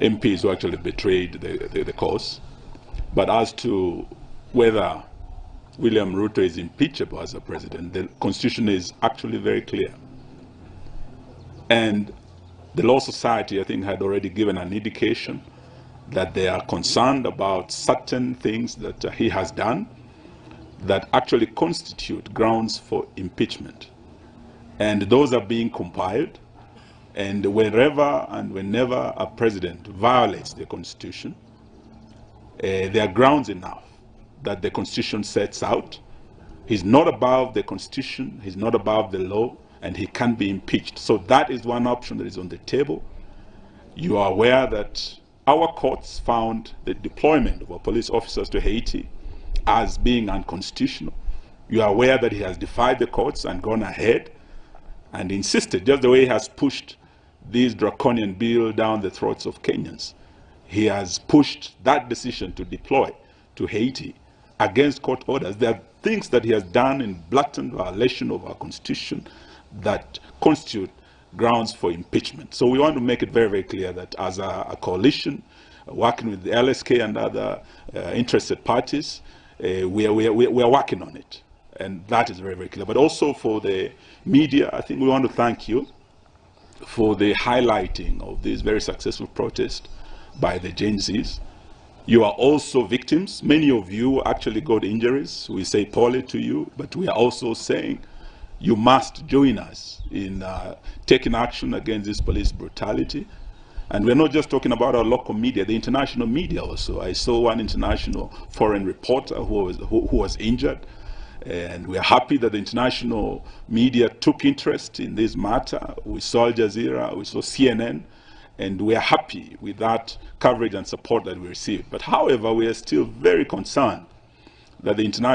MPs who actually betrayed the cause. But as to whether William Ruto is impeachable as a president, the Constitution is actually very clear. And the Law Society, I think, had already given an indication that they are concerned about certain things that he has done that actually constitute grounds for impeachment. And those are being compiled. And wherever and whenever a president violates the Constitution, there are grounds enough that the Constitution sets out. He's not above the Constitution, he's not above the law, and he can be impeached. So that is one option that is on the table. You are aware that our courts found the deployment of our police officers to Haiti as being unconstitutional. You are aware that he has defied the courts and gone ahead and insisted, just the way he has pushed this draconian bill down the throats of Kenyans. He has pushed that decision to deploy to Haiti against court orders. There are things that he has done in blatant violation of our Constitution that constitute grounds for impeachment. So we want to make it very, very clear that as a coalition, working with the LSK and other interested parties, we are working on it. And that is very, very clear. But also for the media, I think we want to thank you for the highlighting of this very successful protest by the Gen Zs. You are also victims. Many of you actually got injuries. We say poorly to you, but we are also saying you must join us in taking action against this police brutality. And we're not just talking about our local media, the international media also. I saw one international foreign reporter who was injured. And we are happy that the international media took interest in this matter. We saw Al Jazeera, we saw CNN, and we are happy with that coverage and support that we received. But however, we are still very concerned that the international